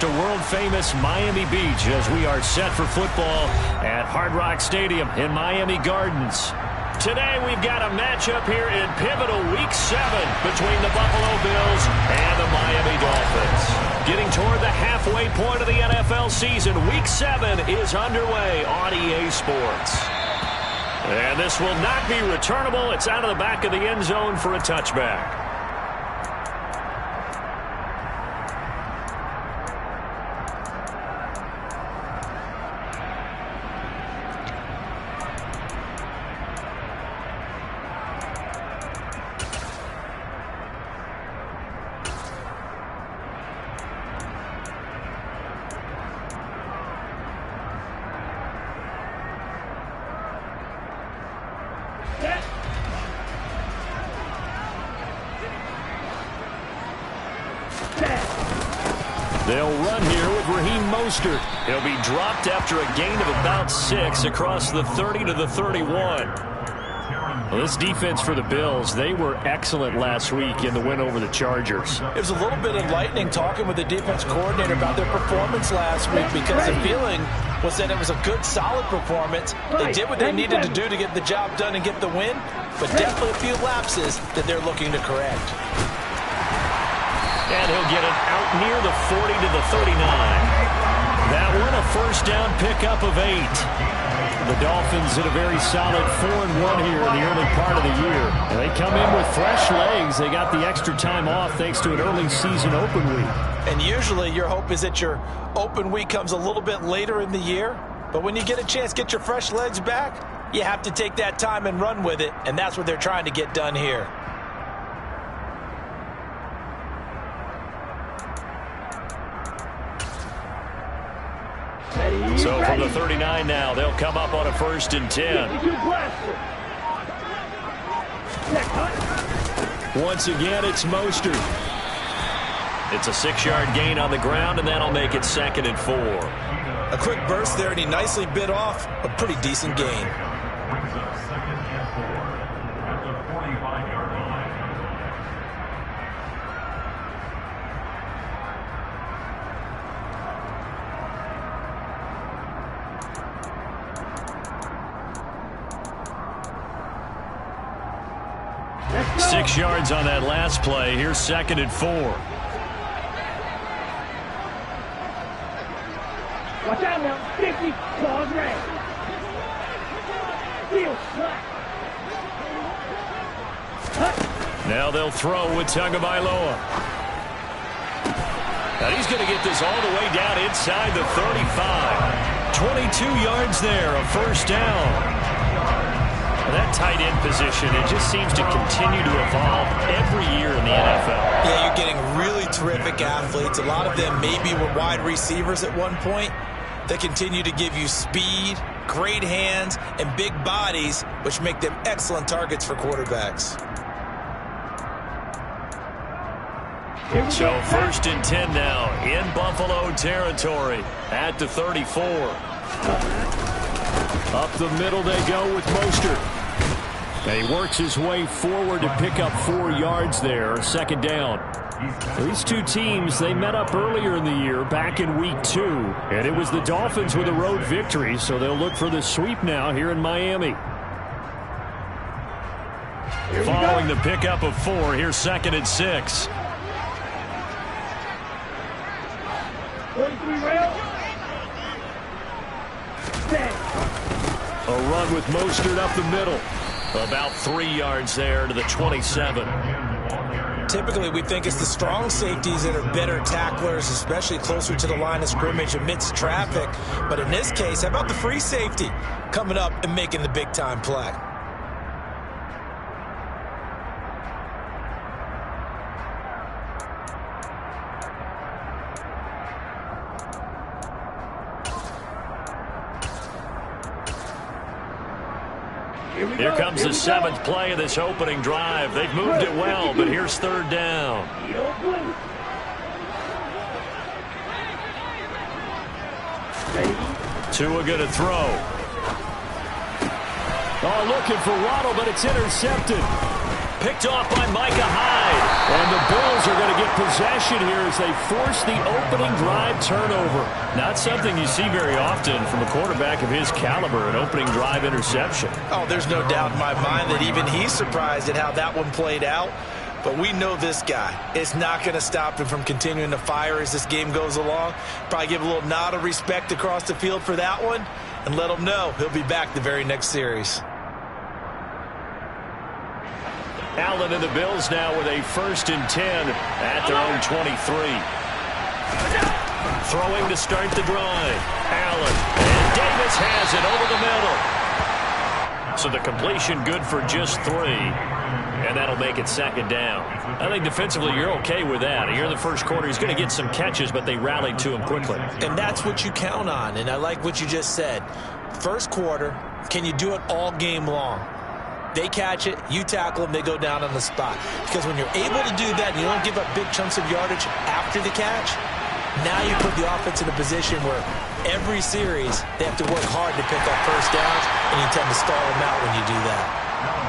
to world-famous Miami Beach as we are set for football at Hard Rock Stadium in Miami Gardens. Today we've got a matchup here in pivotal Week 7 between the Buffalo Bills and the Miami Dolphins. Getting toward the halfway point of the NFL season, Week 7 is underway on EA Sports. And this will not be returnable. It's out of the back of the end zone for a touchback. They'll run here with Raheem Mostert. He'll be dropped after a gain of about 6 across the 30 to the 31. Well, this defense for the Bills, they were excellent last week in the win over the Chargers. It was a little bit enlightening talking with the defense coordinator about their performance last week because the feeling was that it was a good, solid performance. They did what they needed to do to get the job done and get the win, but definitely a few lapses that they're looking to correct. And he'll get it out near the 40 to the 39. That one a first down pickup of 8. The Dolphins at a very solid 4-1 here in the early part of the year. And they come in with fresh legs. They got the extra time off thanks to an early season open week. And usually your hope is that your open week comes a little bit later in the year. But when you get a chance to get your fresh legs back, you have to take that time and run with it. And that's what they're trying to get done here. So from the 39 now, they'll come up on a 1st and 10. Once again, it's Mostert. It's a 6-yard gain on the ground, and that'll make it 2nd and 4. A quick burst there, and he nicely bit off a pretty decent gain. Six yards on that last play. Here's 2nd and 4. Watch out now. 50. Ball's ready. Now they'll throw with Tagovailoa. And he's going to get this all the way down inside the 35. 22 yards there, a first down. That tight end position, it just seems to continue to evolve every year in the NFL. Yeah, you're getting really terrific athletes. A lot of them maybe were wide receivers at one point. They continue to give you speed, great hands, and big bodies, which make them excellent targets for quarterbacks. So 1st and 10 now in Buffalo territory at the 34. Up the middle they go with Mostert. And he works his way forward to pick up 4 yards there, 2nd down. These two teams, they met up earlier in the year, back in Week 2. And it was the Dolphins with a road victory, so they'll look for the sweep now here in Miami. Following the pickup of 4, here's 2nd and 6. A run with Mostert up the middle. About 3 yards there to the 27. Typically, we think it's the strong safeties that are better tacklers, especially closer to the line of scrimmage amidst traffic. But in this case, how about the free safety coming up and making the big-time play? Here comes the 7th play of this opening drive. They've moved it well, but here's 3rd down. Tua going to throw. Oh, looking for Waddle, but it's intercepted. picked off by Micah Hyde. And the Bills are going to get possession here as they force the opening drive turnover. Not something you see very often from a quarterback of his caliber, an opening drive interception. Oh, there's no doubt in my mind that even he's surprised at how that one played out. But we know this guy. It's not going to stop him from continuing to fire as this game goes along. Probably give a little nod of respect across the field for that one and let him know he'll be back the very next series. Allen and the Bills now with a 1st and 10 at their own 23. Throwing to start the drive. Allen. And Davis has it over the middle. So the completion good for just 3. And that'll make it 2nd down. I think defensively you're okay with that. Here in the first quarter, he's going to get some catches, but they rallied to him quickly. And that's what you count on. And I like what you just said. First quarter, can you do it all game long? They catch it, you tackle them, they go down on the spot. Because when you're able to do that and you don't give up big chunks of yardage after the catch, now you put the offense in a position where every series they have to work hard to pick up first downs, and you tend to stall them out when you do that.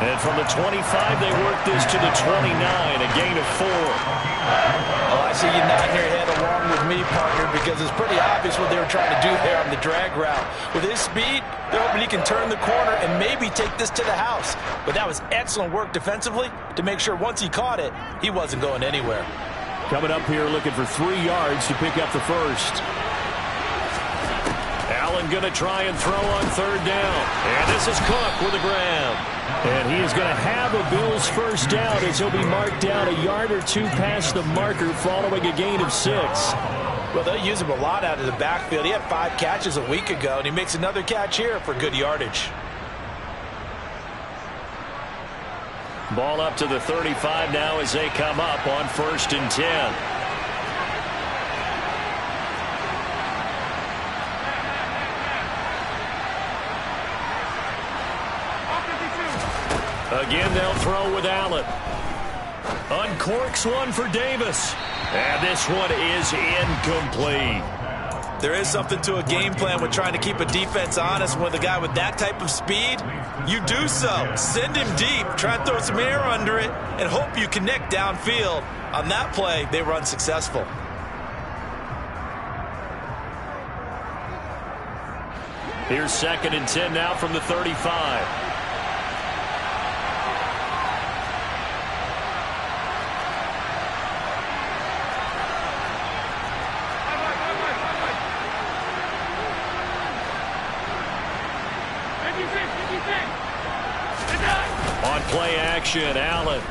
And from the 25, they work this to the 29, a gain of 4. Oh, I see you nodding your head along with me, partner, because it's pretty obvious what they were trying to do there on the drag route. With his speed, they're hoping he can turn the corner and maybe take this to the house. But that was excellent work defensively to make sure once he caught it, he wasn't going anywhere. Coming up here looking for 3 yards to pick up the first. Allen going to try and throw on 3rd down. And this is Cook with a grab. And he is going to have a Bills first down as he'll be marked down a yard or 2 past the marker following a gain of 6. Well, they'll use him a lot out of the backfield. He had 5 catches a week ago, and he makes another catch here for good yardage. Ball up to the 35 now as they come up on 1st and 10. Again, they'll throw with Allen. Uncorks one for Davis. And this one is incomplete. There is something to a game plan with trying to keep a defense honest. With a guy with that type of speed, you do so. Send him deep. Try and throw some air under it and hope you connect downfield. On that play, they were unsuccessful. Here's 2nd and 10 now from the 35. On play action, Allen.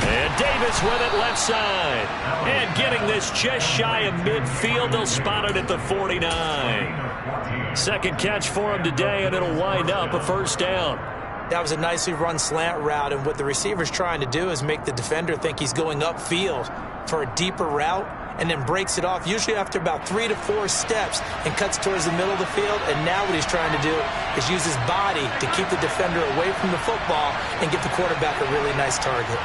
And Davis with it left side. And getting this just shy of midfield. They'll spot it at the 49. 2nd catch for him today, and it'll wind up a first down. That was a nicely run slant route, and what the receiver's trying to do is make the defender think he's going upfield for a deeper route, and then breaks it off, usually after about 3 to 4 steps, and cuts towards the middle of the field. And now what he's trying to do is use his body to keep the defender away from the football and give the quarterback a really nice target.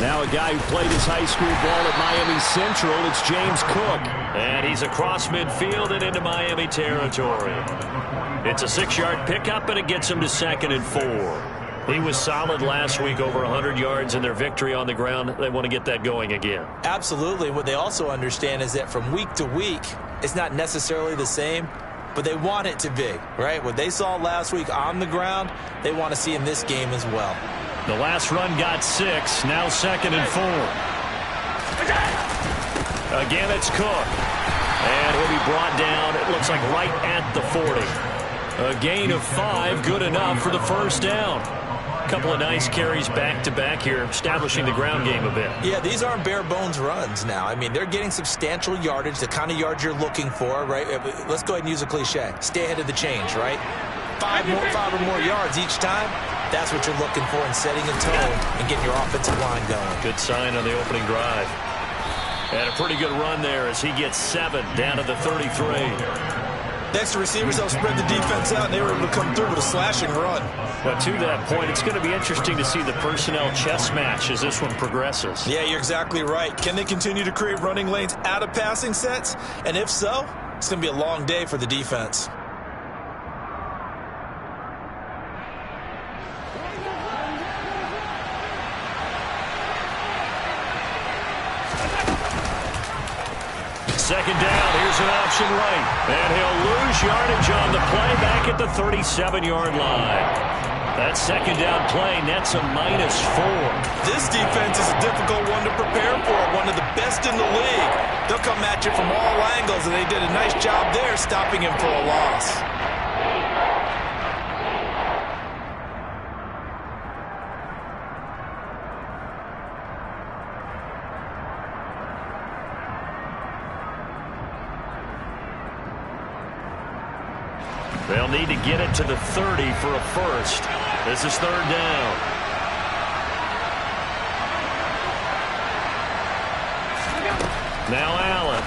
Now a guy who played his high school ball at Miami Central, it's James Cook. And he's across midfield and into Miami territory. It's a 6-yard pickup, and it gets him to 2nd and 4. He was solid last week, over 100 yards in their victory on the ground. They want to get that going again. Absolutely. What they also understand is that from week to week, it's not necessarily the same, but they want it to be, right? What they saw last week on the ground, they want to see in this game as well. The last run got 6, now 2nd and 4. Again, it's Cook. And he'll be brought down, it looks like right at the 40. A gain of 5, good enough for the first down. A couple of nice carries back-to-back here, establishing the ground game a bit. Yeah, these aren't bare-bones runs now. I mean, they're getting substantial yardage, the kind of yards you're looking for, right? Let's go ahead and use a cliche. Stay ahead of the change, right? 5 or more yards each time. That's what you're looking for in setting a tone and getting your offensive line going. Good sign on the opening drive. And a pretty good run there as he gets 7 down to the 33. Next to receivers, they'll spread the defense out, and they were able to come through with a slashing run. But to that point, it's going to be interesting to see the personnel chess match as this one progresses. Yeah, you're exactly right. Can they continue to create running lanes out of passing sets? And if so, it's going to be a long day for the defense. Second down, here's an option right. And he'll lose yardage on the play back at the 37-yard line. That second down play nets a -4. This defense is a difficult one to prepare for, one of the best in the league. They'll come at you from all angles, and they did a nice job there stopping him for a loss. They'll need to get it to the 30 for a first. This is third down. Now Allen.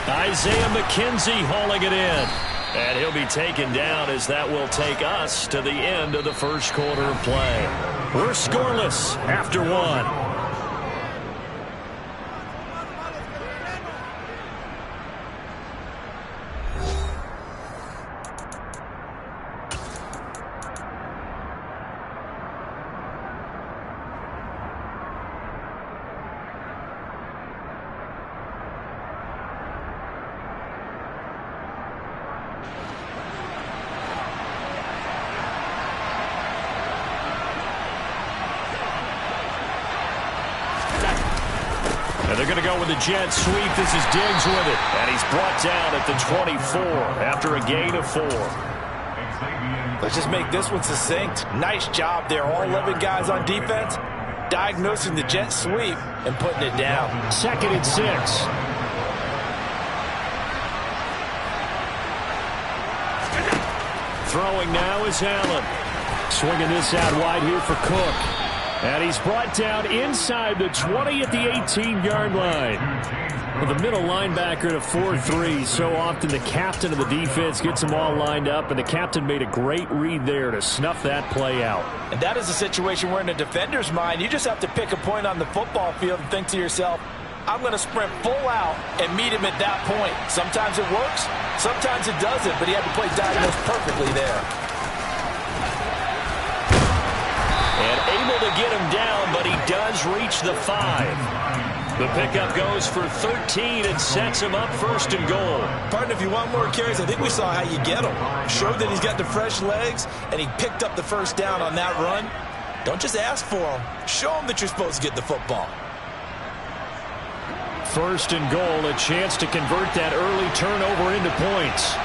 Isaiah McKenzie hauling it in. And he'll be taken down as that will take us to the end of the first quarter of play. We're scoreless after one. And they're going to go with the jet sweep. This is Diggs with it. And he's brought down at the 24 after a gain of 4. Let's just make this one succinct. Nice job there. All 11 guys on defense diagnosing the jet sweep and putting it down. 2nd and 6. Throwing now is Allen. Swinging this out wide here for Cook. And he's brought down inside the 20 at the 18-yard line. Well, the middle linebacker to 4-3. So often the captain of the defense gets them all lined up, and the captain made a great read there to snuff that play out. And that is a situation where in a defender's mind, you just have to pick a point on the football field and think to yourself, I'm going to sprint full out and meet him at that point. Sometimes it works, sometimes it doesn't, but he had to play diagnose perfectly there. And able to get him down, but he does reach the 5. The pickup goes for 13 and sets him up 1st and goal. Partner, if you want more carries, I think we saw how you get him. Showed that he's got the fresh legs, and he picked up the first down on that run. Don't just ask for him. Show him that you're supposed to get the football. 1st and goal, a chance to convert that early turnover into points.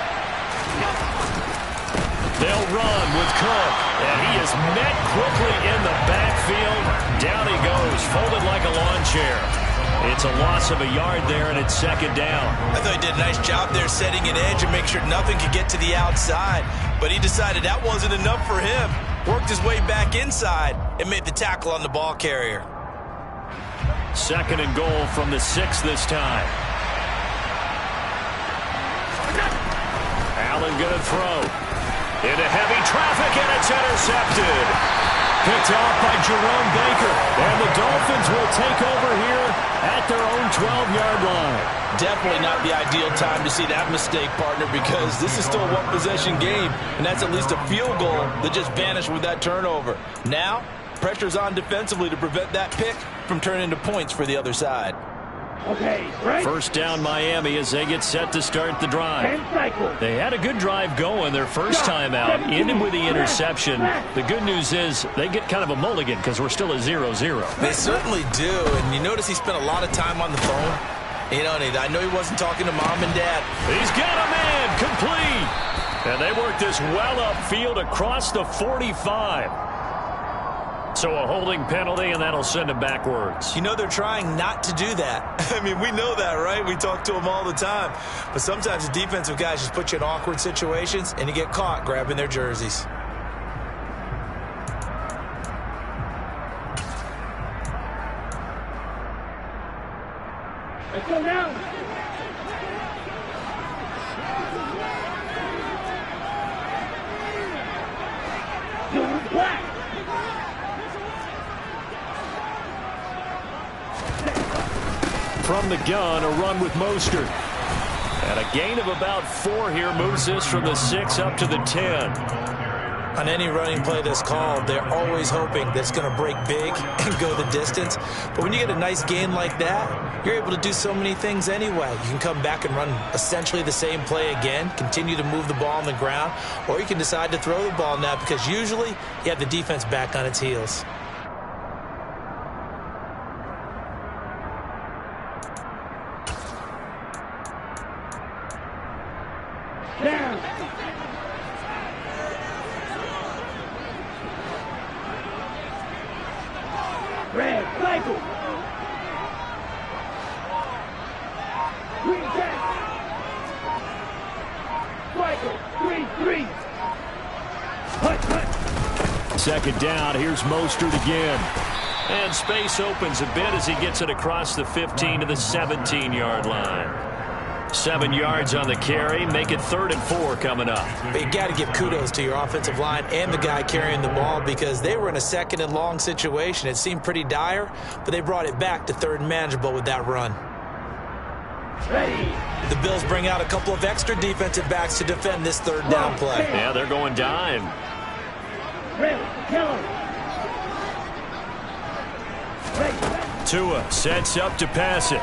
They'll run with Cook, and he is met quickly in the backfield. Down he goes, folded like a lawn chair. It's a loss of a yard there, and it's 2nd down. I thought he did a nice job there setting an edge and make sure nothing could get to the outside. But he decided that wasn't enough for him. Worked his way back inside and made the tackle on the ball carrier. 2nd and goal from the 6 this time. Allen going to throw. Into heavy traffic, and it's intercepted. Picked off by Jerome Baker. And the Dolphins will take over here at their own 12-yard line. Definitely not the ideal time to see that mistake, partner, because this is still a one-possession game, and that's at least a field goal that just vanished with that turnover. Now, pressure's on defensively to prevent that pick from turning into points for the other side. Okay, right. 1st down Miami as they get set to start the drive. They had a good drive going their first time out, ended with the interception. The good news is they get kind of a mulligan because we're still at 0-0. They certainly do, and you notice he spent a lot of time on the phone. You know, I know he wasn't talking to mom and dad. He's got a man complete. And they work this well upfield across the 45. So a holding penalty, and that'll send him backwards. You know they're trying not to do that. I mean, we know that, right? We talk to them all the time. But sometimes the defensive guys just put you in awkward situations, and you get caught grabbing their jerseys. Let's go now. Black. From the gun, a run with Mostert. And a gain of about 4 here moves this from the 6 up to the 10. On any running play that's called, they're always hoping that it's going to break big and go the distance. But when you get a nice gain like that, you're able to do so many things anyway. You can come back and run essentially the same play again, continue to move the ball on the ground, or you can decide to throw the ball now because usually you have the defense back on its heels. Down. Red, cycle. Green check. Cycle. 3-3. Hut. Second down. Here's Mostert again. And space opens a bit as he gets it across the 15 to the 17-yard line. 7 yards on the carry. Make it 3rd and 4 coming up. But you got to give kudos to your offensive line and the guy carrying the ball because they were in a 2nd and long situation. It seemed pretty dire, but they brought it back to 3rd and manageable with that run. Ready. The Bills bring out a couple of extra defensive backs to defend this 3rd down play. Yeah, they're going dime. Ready. Kill him. Ready. Tua sets up to pass it.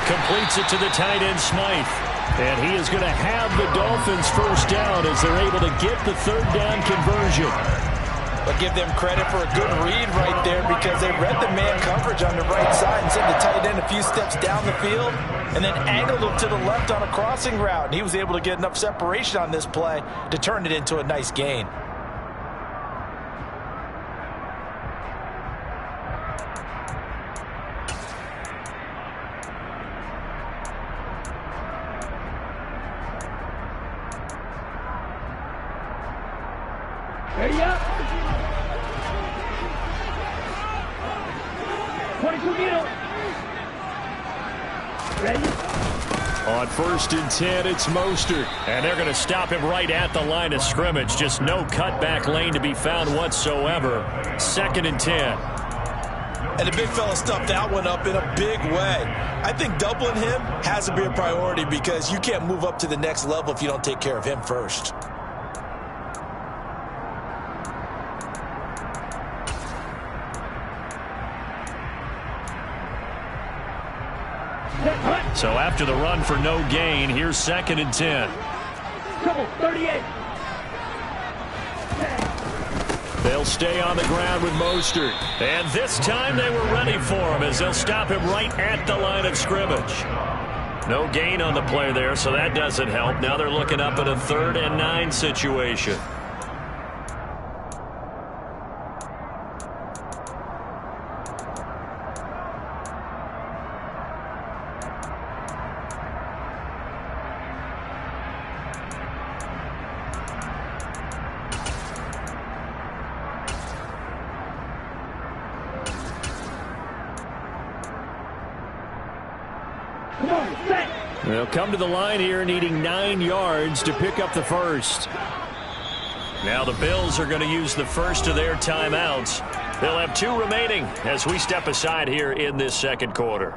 Completes it to the tight end, Smythe. And he is going to have the Dolphins first down as they're able to get the 3rd down conversion. But give them credit for a good read right there because they read the man coverage on the right side and sent the tight end a few steps down the field and then angled him to the left on a crossing route. And he was able to get enough separation on this play to turn it into a nice gain. Ready up. 22 middle. Ready. On 1st and 10, it's Mostert. And they're going to stop him right at the line of scrimmage. Just no cutback lane to be found whatsoever. 2nd and 10. And the big fella stuffed that one up in a big way. I think doubling him has to be a priority because you can't move up to the next level if you don't take care of him first. So after the run for no gain, here's 2nd and 10. Couple, 38. They'll stay on the ground with Mostert. And this time they were ready for him as they'll stop him right at the line of scrimmage. No gain on the play there, so that doesn't help. Now they're looking up at a 3rd and 9 situation. Come on, set. They'll come to the line here needing 9 yards to pick up the first. Now the Bills are going to use the first of their timeouts. They'll have 2 remaining as we step aside here in this 2nd quarter.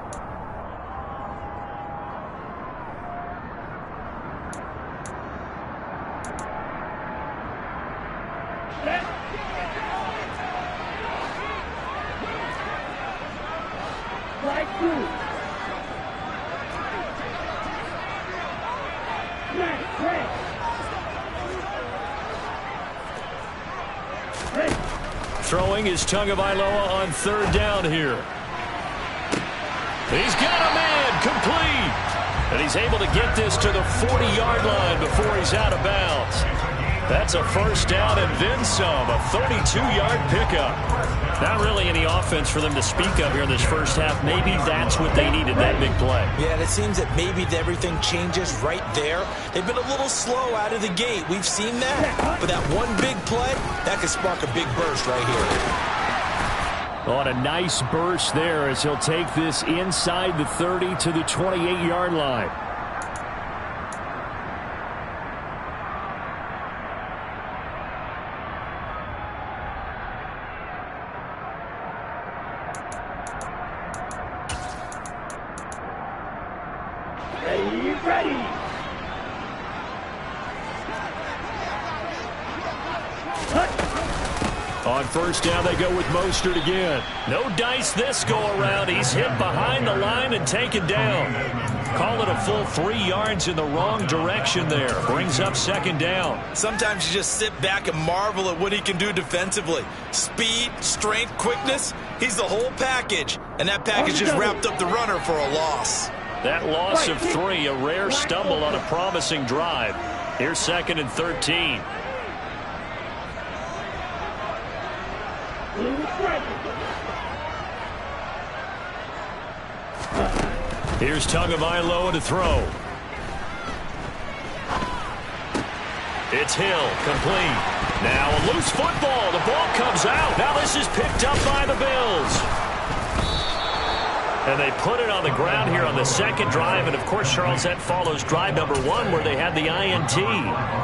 Set. Right through. Throwing is Tagovailoa on 3rd down here. He's got a man complete. And he's able to get this to the 40-yard line before he's out of bounds. That's a first down and then some, a 32-yard pickup. Not really any offense for them to speak of here in this first half. Maybe that's what they needed, that big play. Yeah, and it seems that maybe everything changes right there. They've been a little slow out of the gate. We've seen that. But that one big play, that could spark a big burst right here. On a nice burst there as he'll take this inside the 30 to the 28-yard line. Ready. On first down, they go with Mostert again. No dice this go-around. He's hit behind the line and taken down. Call it a full 3 yards in the wrong direction there. Brings up second down. Sometimes you just sit back and marvel at what he can do defensively. Speed, strength, quickness. He's the whole package. And that package just wrapped up the runner for a loss. That loss of 3, a rare stumble on a promising drive. Here's 2nd and 13. Here's Tagovailoa to throw. It's Hill, complete. Now a loose football. The ball comes out. Now this is picked up by the Bills. And they put it on the ground here on the second drive. And, of course, Charles, that follows drive number 1 where they had the INT.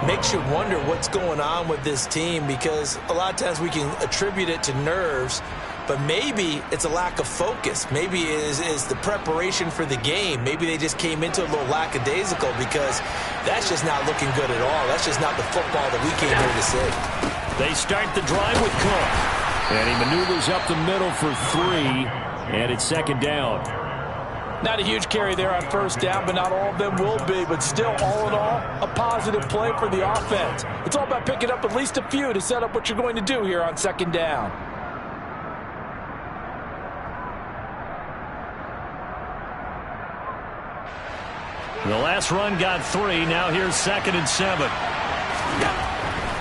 Makes you wonder what's going on with this team, because a lot of times we can attribute it to nerves, but maybe it's a lack of focus. Maybe it is the preparation for the game. Maybe they just came into a little lackadaisical, because that's just not looking good at all. That's just not the football that we came here to see. They start the drive with Cook. And he maneuvers up the middle for 3. And it's second down. Not a huge carry there on first down, but not all of them will be. But still, all in all, a positive play for the offense. It's all about picking up at least a few to set up what you're going to do here on second down. The last run got 3. Now here's 2nd and 7.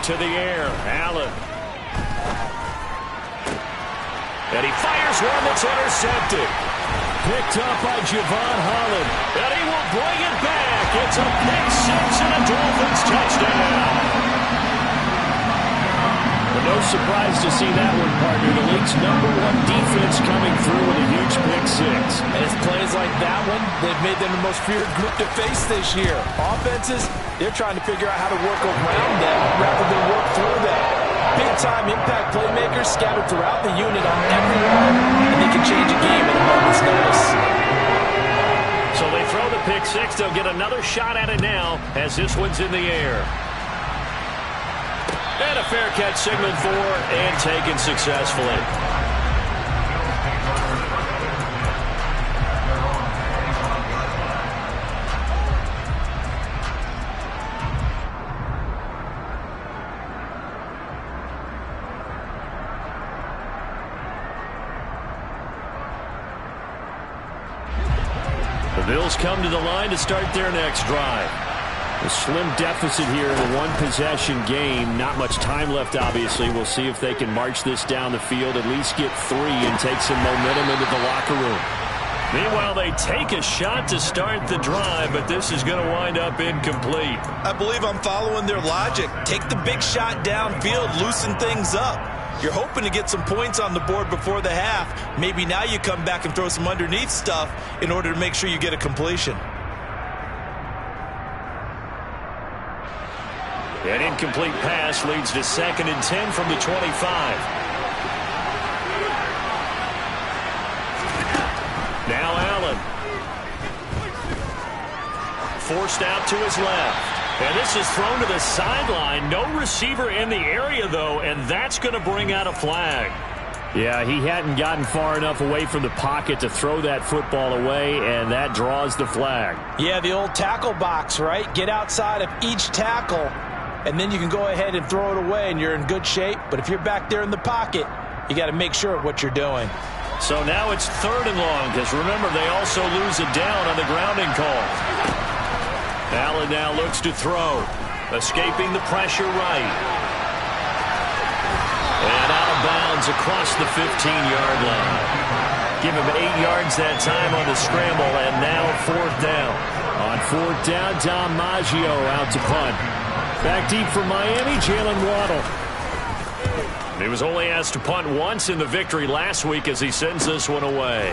To the air, Allen. And he fires one that's intercepted. Picked up by Javon Holland. And he will bring it back. It's a pick 6 and a Dolphins touchdown. But no surprise to see that one, partner. The league's #1 defense coming through with a huge pick 6. And it's plays like that one, they've made them the most feared group to face this year. Offenses, they're trying to figure out how to work around them rather than work through them. Big-time impact playmakers scattered throughout the unit on every run, and they can change a game at a moment's notice. So they throw the pick 6. They'll get another shot at it now as this one's in the air. And a fair catch signaled for and taken successfully. The Bills come to the line to start their next drive. A slim deficit here in a one-possession game. Not much time left, obviously. We'll see if they can march this down the field, at least get 3 and take some momentum into the locker room. Meanwhile, they take a shot to start the drive, but this is going to wind up incomplete. I believe I'm following their logic. Take the big shot downfield, loosen things up. You're hoping to get some points on the board before the half. Maybe now you come back and throw some underneath stuff in order to make sure you get a completion. An incomplete pass leads to 2nd and 10 from the 25. Now Allen. Forced out to his left. And this is thrown to the sideline. No receiver in the area, though, and that's going to bring out a flag. Yeah, he hadn't gotten far enough away from the pocket to throw that football away, and that draws the flag. Yeah, the old tackle box, right? Get outside of each tackle, and then you can go ahead and throw it away, and you're in good shape. But if you're back there in the pocket, you got to make sure of what you're doing. So now it's 3rd and long, because remember, they also lose a down on the grounding call. Allen now looks to throw. Escaping the pressure right. And out of bounds across the 15-yard line. Give him 8 yards that time on the scramble, and now 4th down. On 4th down, Dom Maggio out to punt. Back deep for Miami, Jalen Waddle. He was only asked to punt once in the victory last week as he sends this one away.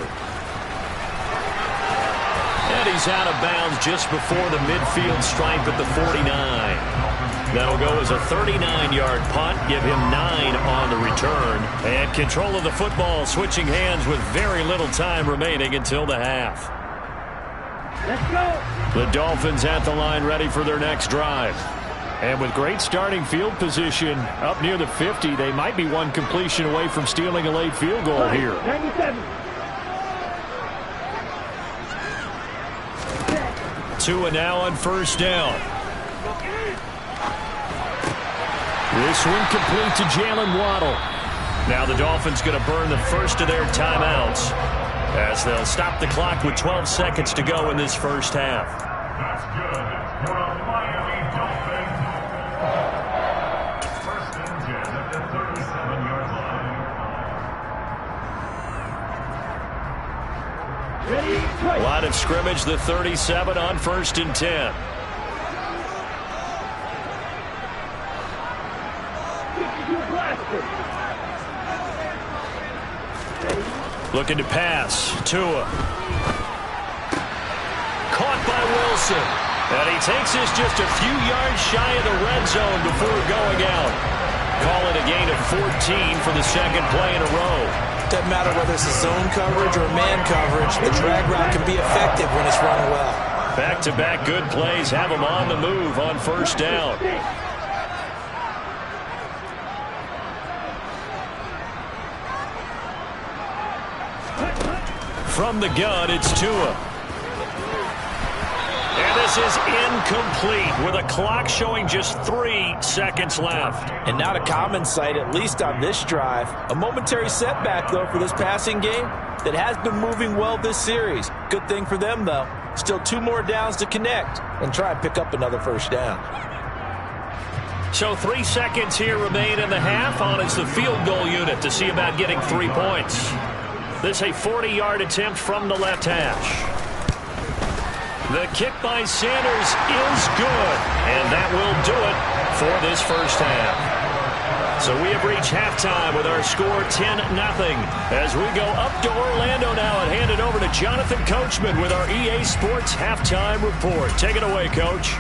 And he's out of bounds just before the midfield stripe at the 49. That'll go as a 39-yard punt, give him 9 on the return. And control of the football switching hands with very little time remaining until the half. Let's go. The Dolphins at the line ready for their next drive. And with great starting field position up near the 50, they might be one completion away from stealing a late field goal here. 97. 2 and now on first down. This one complete to Jalen Waddle. Now the Dolphins going to burn the first of their timeouts as they'll stop the clock with 12 seconds to go in this first half. That's good for the Miami Dolphins. First and 10 at the 37-yard line. Ready, play. Line of scrimmage, the 37 on first and 10. Looking to pass. Tua. Caught by Wilson. And he takes this just a few yards shy of the red zone before going out. Call it a gain of 14 for the second play in a row. Doesn't matter whether it's a zone coverage or man coverage. The drag route can be effective when it's run well. Back-to-back good plays have him on the move on first down. From the gun, it's Tua. And this is incomplete with a clock showing just 3 seconds left. And not a common sight, at least on this drive. A momentary setback, though, for this passing game that has been moving well this series. Good thing for them, though. Still 2 more downs to connect and try and pick up another first down. So 3 seconds here remain in the half. On it's the field goal unit to see about getting 3 points. This a 40-yard attempt from the left hash. The kick by Sanders is good, and that will do it for this first half. So we have reached halftime with our score 10-0 as we go up to Orlando now and hand it over to Jonathan Coachman with our EA Sports halftime report. Take it away, Coach.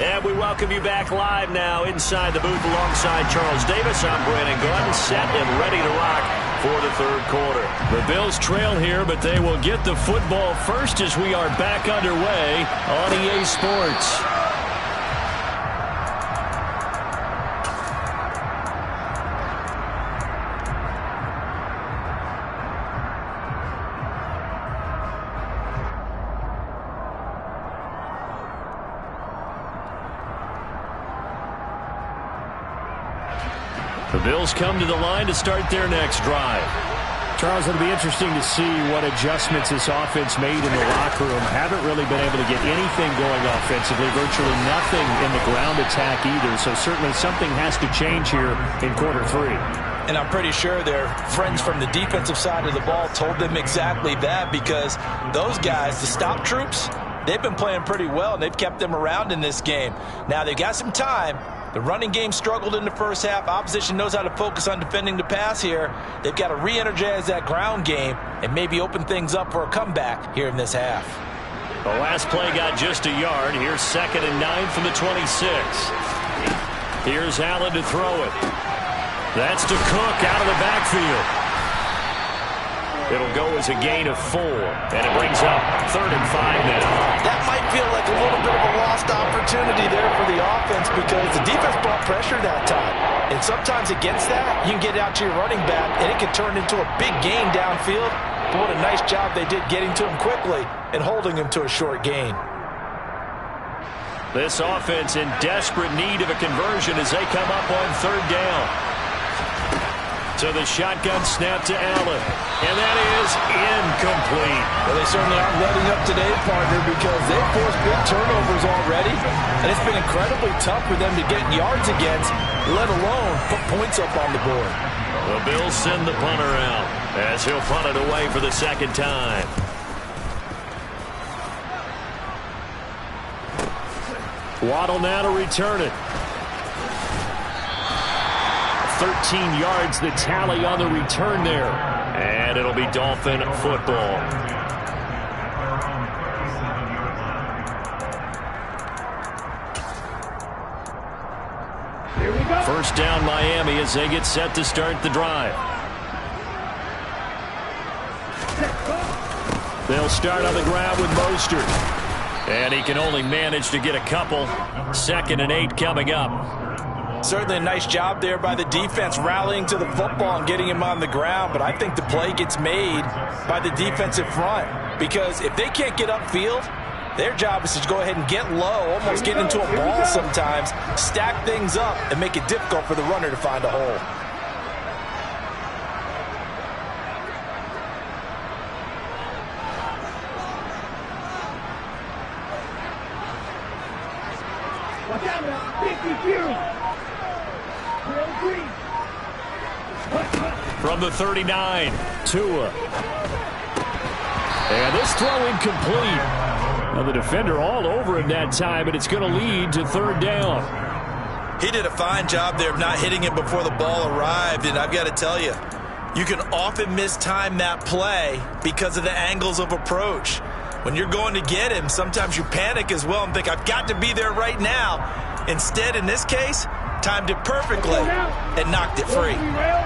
And we welcome you back live now inside the booth alongside Charles Davis. I'm Brandon Gordon, set and ready to rock for the third quarter. The Bills trail here, but they will get the football first as we are back underway on EA Sports. The Bills come to the line to start their next drive. Charles, it'll be interesting to see what adjustments this offense made in the locker room. Haven't really been able to get anything going offensively, virtually nothing in the ground attack either. So certainly something has to change here in quarter 3. And I'm pretty sure their friends from the defensive side of the ball told them exactly that, because those guys, the stop troops, they've been playing pretty well, and they've kept them around in this game. Now they've got some time. The running game struggled in the first half. Opposition knows how to focus on defending the pass here. They've got to re-energize that ground game and maybe open things up for a comeback here in this half. The last play got just a yard. Here's 2nd and 9 from the 26. Here's Allen to throw it. That's to Cook out of the backfield. It'll go as a gain of 4, and it brings up 3rd and 5 now. That might feel like a little bit of a lost opportunity there for the offense, because the defense brought pressure that time. And sometimes against that, you can get out to your running back, and it can turn into a big gain downfield. But what a nice job they did getting to him quickly and holding him to a short gain. This offense in desperate need of a conversion as they come up on 3rd down. To the shotgun snap to Allen. And that is incomplete. Well, they certainly aren't letting up today, partner, because they've forced big turnovers already. And it's been incredibly tough for them to get yards against, let alone put points up on the board. The Bills send the punter out as he'll punt it away for the 2nd time. Waddle now to return it. 13 yards the tally on the return there. And it'll be Dolphin football. Here we go. First down Miami as they get set to start the drive. They'll start on the ground with Mostert. And he can only manage to get a couple. 2nd and 8 coming up. Certainly a nice job there by the defense rallying to the football and getting him on the ground, but I think the play gets made by the defensive front because if they can't get upfield, their job is to go ahead and get low, almost get into a ball sometimes, stack things up, and make it difficult for the runner to find a hole. Watch out now. 50 Fury. From the 39, Tua. And this throw incomplete. Now the defender all over him that time, and it's going to lead to 3rd down. He did a fine job there of not hitting him before the ball arrived, and I've got to tell you, you can often mistime that play because of the angles of approach. When you're going to get him, sometimes you panic as well and think, I've got to be there right now. Instead, in this case, timed it perfectly and knocked it free.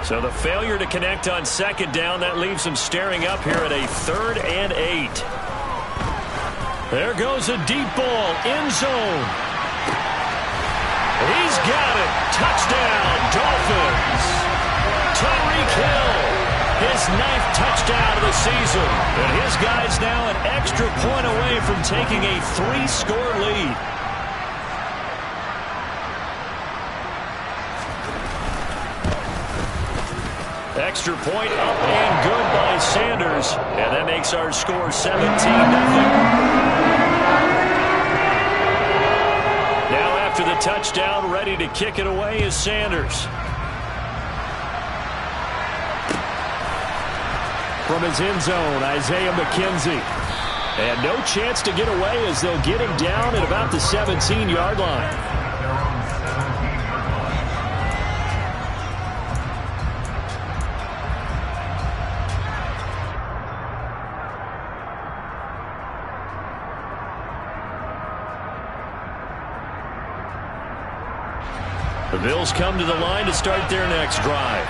So the failure to connect on 2nd down, that leaves him staring up here at a 3rd and 8. There goes a deep ball, end zone. He's got it. Touchdown, Dolphins. Tyreek Hill, his 9th touchdown of the season. And his guy's now an extra point away from taking a 3-score lead. Extra point up and good by Sanders. And that makes our score 17-0. Now after the touchdown, ready to kick it away is Sanders. From his end zone, Isaiah McKenzie. And no chance to get away as they'll get him down at about the 17-yard line. The Bills come to the line to start their next drive.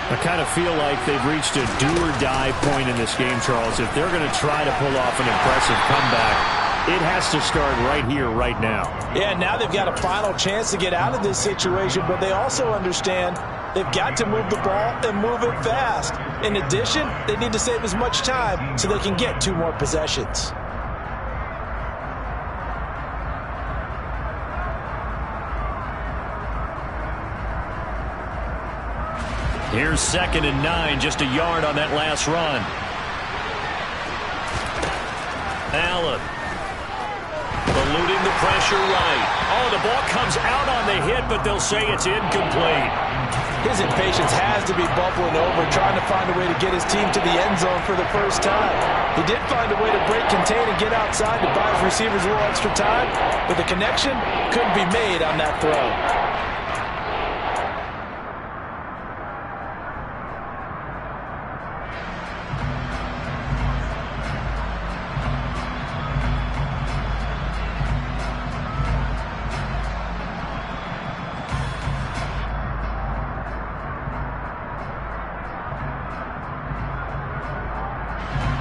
I kind of feel like they've reached a do-or-die point in this game, Charles. If they're going to try to pull off an impressive comeback, it has to start right here, right now. Yeah, now they've got a final chance to get out of this situation, but they also understand they've got to move the ball and move it fast. In addition, they need to save as much time so they can get 2 more possessions. Here's 2nd and 9, just a yard on that last run. Allen. Eluding the pressure right. Oh, the ball comes out on the hit, but they'll say it's incomplete. His impatience has to be bubbling over, trying to find a way to get his team to the end zone for the first time. He did find a way to break contain and get outside to buy his receivers a little extra time, but the connection couldn't be made on that throw.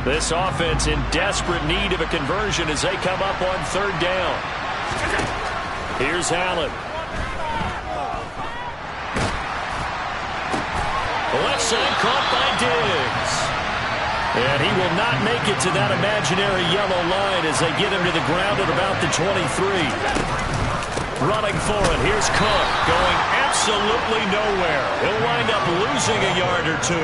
This offense in desperate need of a conversion as they come up on 3rd down. Here's Allen. The left side caught by Diggs. And he will not make it to that imaginary yellow line as they get him to the ground at about the 23. Running for it. Here's Cook going absolutely nowhere. He'll wind up losing a yard or 2.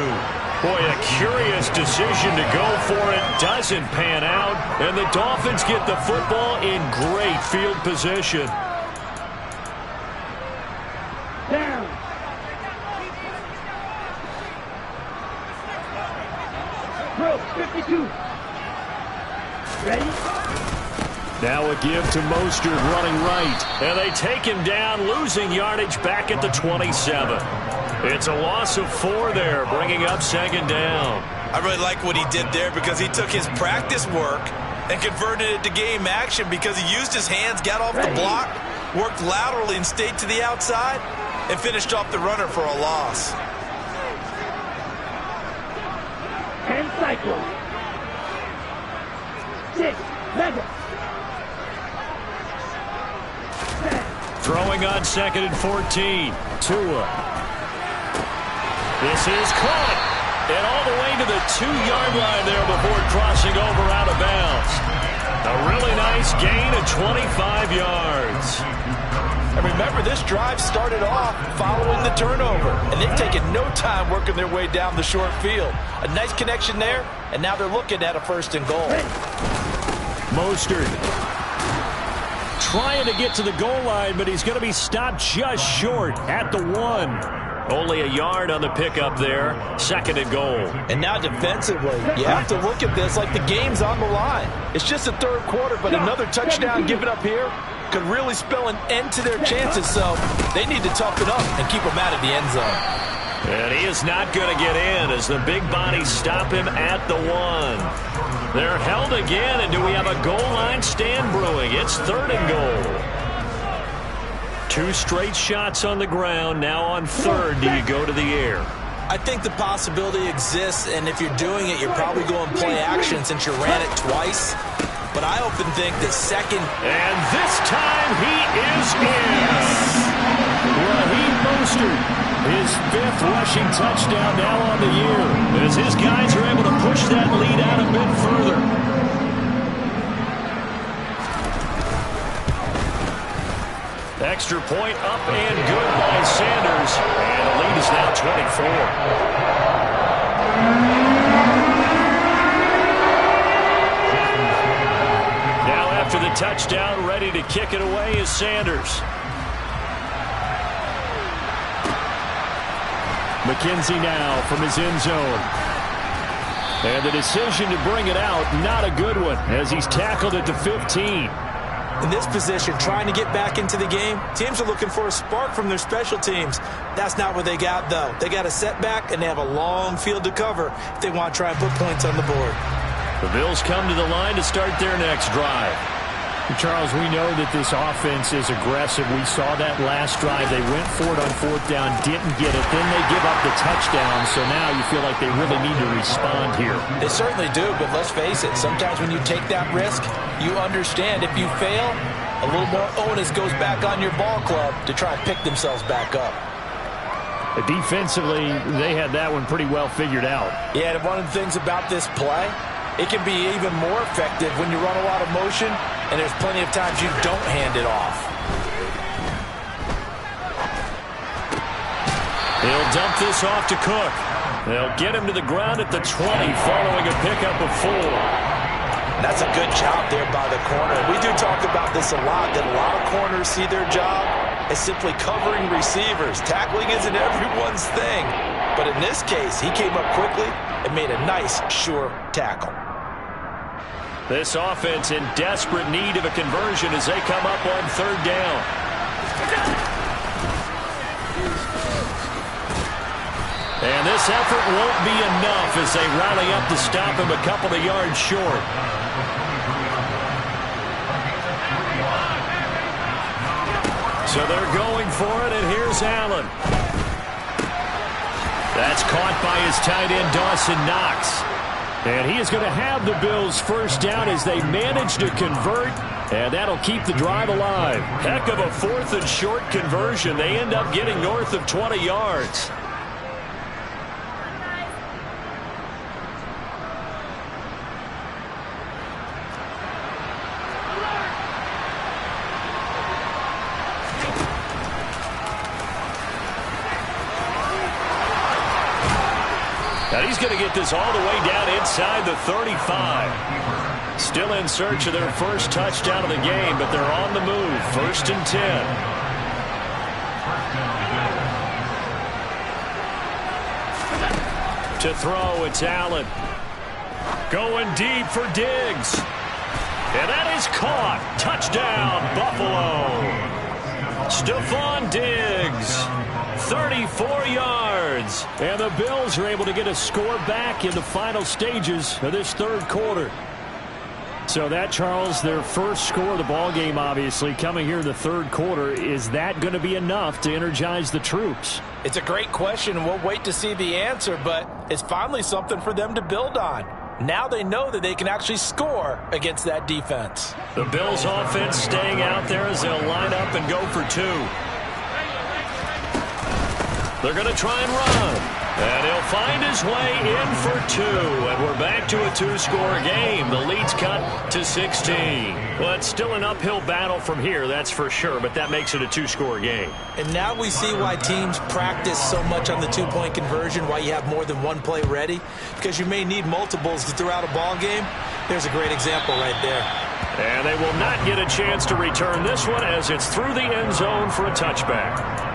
Boy, a curious decision to go for it. Doesn't pan out. And the Dolphins get the football in great field position. Down. Bro, 52. Ready? Now a give to Mostert running right. And they take him down, losing yardage back at the 27. It's a loss of 4 there, bringing up 2nd down. I really like what he did there because he took his practice work and converted it to game action because he used his hands, got off the block, worked laterally and stayed to the outside, and finished off the runner for a loss. 10 cycles. 6, 11. Throwing on 2nd and 14. Tua. This is caught. And all the way to the 2-yard line there before crossing over out of bounds. A really nice gain of 25 yards. And remember, this drive started off following the turnover. And they've taken no time working their way down the short field. A nice connection there, and now they're looking at a 1st and goal. Mostert trying to get to the goal line, but he's going to be stopped just short at the 1. Only a yard on the pickup there. 2nd and goal. And now defensively, you have to look at this like the game's on the line. It's just the 3rd quarter, but another touchdown given up here could really spell an end to their chances. So they need to toughen up and keep them out of the end zone. And he is not going to get in as the big bodies stop him at the 1. They're held again, and do we have a goal line stand brewing? It's 3rd and goal. 2 straight shots on the ground. Now on 3rd, do you go to the air? I think the possibility exists, and if you're doing it, you're probably going play action since you ran it twice. But I often think that 2nd... And this time he is in. Raheem Mostert, his 5th rushing touchdown now on the year, as his guys are able to push that lead out a bit further. Extra point up and good by Sanders. And the lead is now 24. Now after the touchdown, ready to kick it away is Sanders. McKenzie now from his end zone. And the decision to bring it out, not a good one, as he's tackled at the 15. In this position, trying to get back into the game, teams are looking for a spark from their special teams. That's not what they got, though. They got a setback, and they have a long field to cover if they want to try and put points on the board. The Bills come to the line to start their next drive. Charles, we know that this offense is aggressive. We saw that last drive. They went for it on 4th down, didn't get it. Then they give up the touchdown, so now you feel like they really need to respond here. They certainly do, but let's face it, sometimes when you take that risk, you understand if you fail, a little more onus goes back on your ball club to try and pick themselves back up. Defensively, they had that one pretty well figured out. Yeah, and one of the things about this play, it can be even more effective when you run a lot of motion, and there's plenty of times you don't hand it off. He'll dump this off to Cook. They'll get him to the ground at the 20 following a pickup of 4. That's a good job there by the corner. We do talk about this a lot, that a lot of corners see their job as simply covering receivers. Tackling isn't everyone's thing. But in this case, he came up quickly and made a nice, sure tackle. This offense in desperate need of a conversion as they come up on 3rd down. And this effort won't be enough as they rally up to stop him a couple of yards short. So they're going for it, and here's Allen. That's caught by his tight end, Dawson Knox. And he is going to have the Bills' 1st down as they manage to convert, and that'll keep the drive alive. Heck of a 4th and short conversion. They end up getting north of 20 yards. And he's going to get this all the way down inside the 35. Still in search of their 1st touchdown of the game, but they're on the move. 1st and 10. To throw, it's Allen. Going deep for Diggs. And that is caught. Touchdown, Buffalo. Stephon Diggs. 34 yards. And the Bills are able to get a score back in the final stages of this 3rd quarter. So that, Charles, their 1st score of the ball game, obviously, coming here in the 3rd quarter. Is that going to be enough to energize the troops? It's a great question, and we'll wait to see the answer, but it's finally something for them to build on. Now they know that they can actually score against that defense. The Bills offense staying out there as they'll line up and go for 2. They're going to try and run. And he'll find his way in for 2. And we're back to a 2-score game. The lead's cut to 16. Well, it's still an uphill battle from here, that's for sure, but that makes it a 2-score game. And now we see why teams practice so much on the 2-point conversion, why you have more than one play ready, because you may need multiples throughout a ball game. There's a great example right there. And they will not get a chance to return this one as it's through the end zone for a touchback.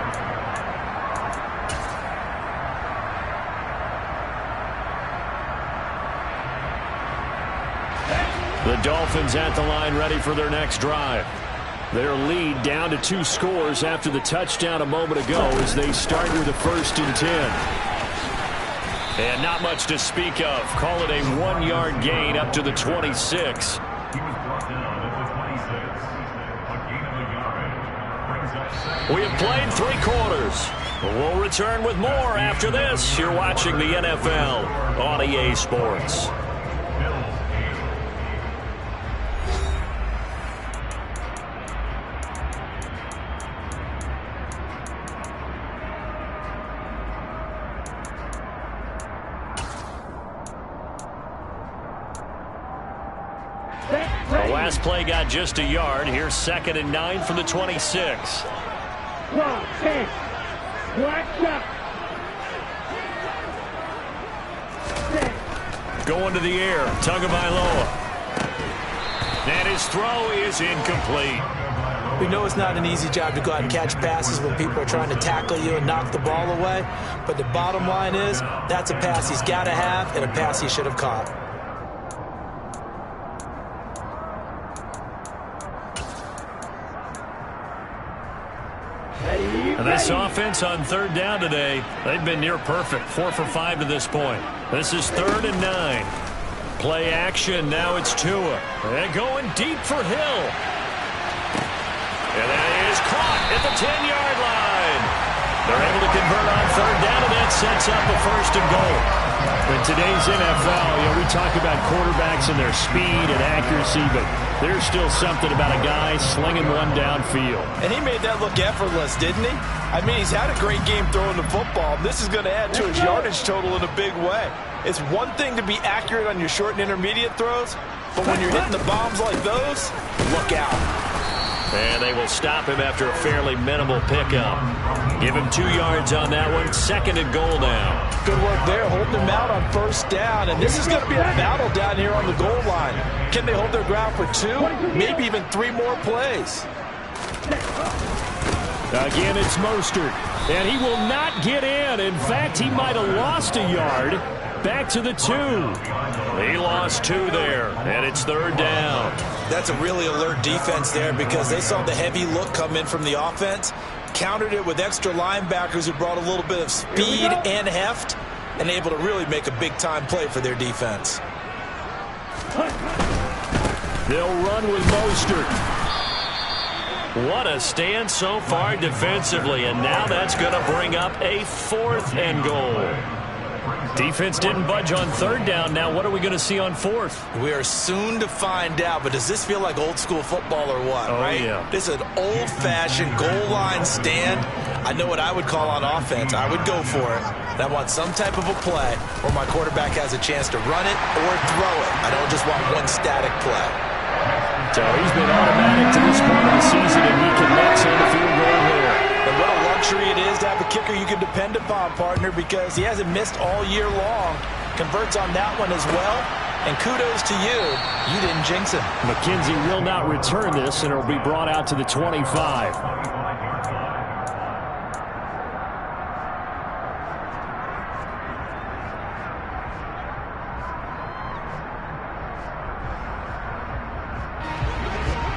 The Dolphins at the line ready for their next drive. Their lead down to 2 scores after the touchdown a moment ago as they start with a 1st and 10. And not much to speak of. Call it a 1-yard gain up to the 26. He was brought down at the 26. A gain of a yardage. Brings up 2nd. We have played 3 quarters. We'll return with more after this. You're watching the NFL on EA Sports. The last play got just a yard. Here's 2nd and 9 from the 26. 12, 10. Watch out. Going to the air. Tagovailoa. And his throw is incomplete. We know it's not an easy job to go out and catch passes when people are trying to tackle you and knock the ball away. But the bottom line is that's a pass he's got to have and a pass he should have caught. And this offense on 3rd down today, they've been near perfect. 4 for 5 to this point. This is 3rd and 9. Play action. Now it's Tua. And going deep for Hill. And that is caught at the 10-yard line. They're able to convert on 3rd down, and that sets up a 1st and goal. In today's NFL, we talk about quarterbacks and their speed and accuracy, but there's still something about a guy slinging one downfield. And he made that look effortless, didn't he? I mean, he's had a great game throwing the football. This is going to add to his yardage total in a big way. It's one thing to be accurate on your short and intermediate throws, but when you're hitting the bombs like those, look out. And they will stop him after a fairly minimal pickup. Give him 2 yards on that one. 2nd and goal now. Good work there, holding him out on 1st down. And this is going to be a battle down here on the goal line. Can they hold their ground for 2, maybe even 3 more plays? Again, it's Mostert. And he will not get in. In fact, he might have lost a yard. Back to the 2. He lost 2 there, and it's 3rd down. That's a really alert defense there because they saw the heavy look come in from the offense, countered it with extra linebackers who brought a little bit of speed and heft, and able to really make a big-time play for their defense. They'll run with Mostert. What a stand so far defensively, and now that's going to bring up a 4th and goal. Defense didn't budge on 3rd down. Now what are we going to see on 4th? We are soon to find out, but does this feel like old school football or what, right? Yeah. This is an old-fashioned goal line stand. I know what I would call on offense. I would go for it. And I want some type of a play where my quarterback has a chance to run it or throw it. I don't just want one static play. So he's been automatic to this point of the season, and he connects on the field goal here. And what a luxury it is to have a kicker you can depend upon, partner, because he hasn't missed all year long. Converts on that one as well. And kudos to you. You didn't jinx him. McKenzie will not return this, and it'll be brought out to the 25.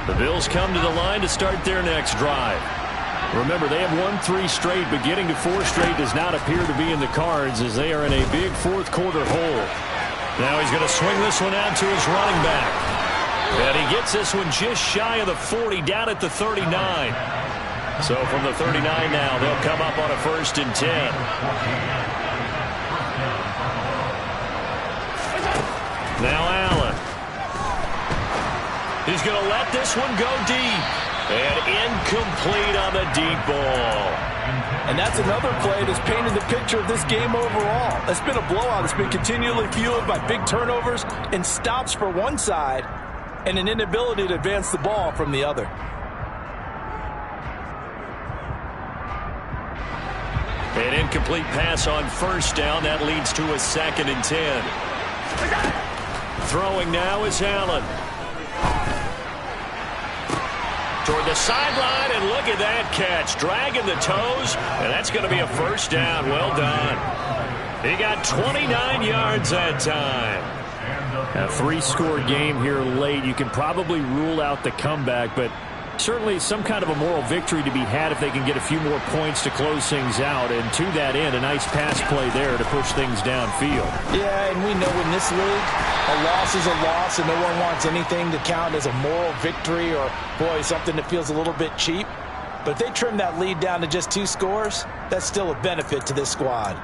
The Bills come to the line to start their next drive. Remember, they have won 3 straight, but getting to 4 straight does not appear to be in the cards as they are in a big 4th quarter hole. Now he's going to swing this one out to his running back. And he gets this one just shy of the 40, down at the 39. So from the 39 now, they'll come up on a 1st and 10. He's going to let this one go deep. And incomplete on the deep ball. And that's another play that's painted the picture of this game overall. It's been a blowout. It's been continually fueled by big turnovers and stops for one side and an inability to advance the ball from the other. An incomplete pass on first down. That leads to a 2nd and 10. Throwing now is Allen. Toward the sideline, and look at that catch. Dragging the toes, and that's going to be a first down. Well done. He got 29 yards that time. A 3-score game here late. You can probably rule out the comeback, but certainly some kind of a moral victory to be had if they can get a few more points to close things out. And to that end, a nice pass play there to push things downfield. Yeah, and we know in this league, a loss is a loss, and no one wants anything to count as a moral victory or, boy, something that feels a little bit cheap. But if they trim that lead down to just 2 scores, that's still a benefit to this squad.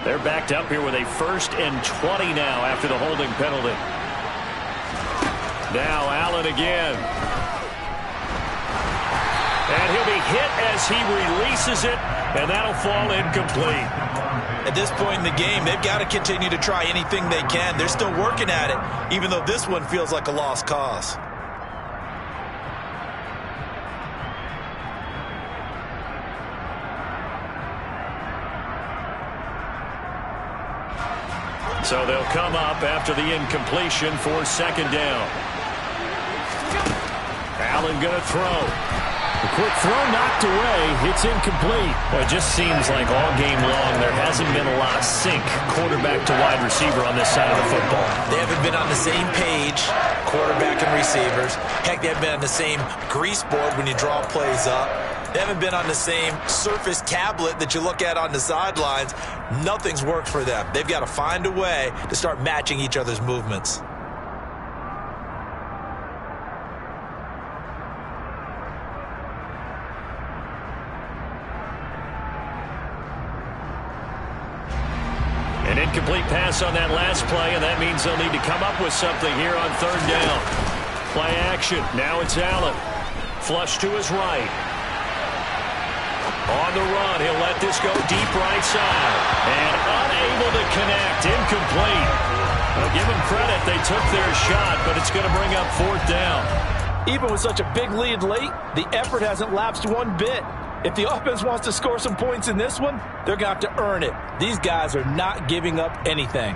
They're backed up here with a 1st and 20 now after the holding penalty. Now Allen again. And he'll be hit as he releases it, and that'll fall incomplete. At this point in the game, they've got to continue to try anything they can. They're still working at it, even though this one feels like a lost cause. So they'll come up after the incompletion for 2nd down. Allen going to throw. The quick throw knocked away. It's incomplete. Well, it just seems like all game long there hasn't been a lot of sync quarterback to wide receiver on this side of the football. They haven't been on the same page, quarterback and receivers. Heck, they haven't been on the same grease board when you draw plays up. They haven't been on the same Surface tablet that you look at on the sidelines. Nothing's worked for them. They've got to find a way to start matching each other's movements. An incomplete pass on that last play, and that means they'll need to come up with something here on 3rd down. Play action. Now it's Allen. Flush to his right. On the run, he'll let this go deep right side. And unable to connect. Incomplete. Well, give them credit. They took their shot, but it's going to bring up 4th down. Even with such a big lead late, the effort hasn't lapsed one bit. If the offense wants to score some points in this one, they're going to have to earn it. These guys are not giving up anything.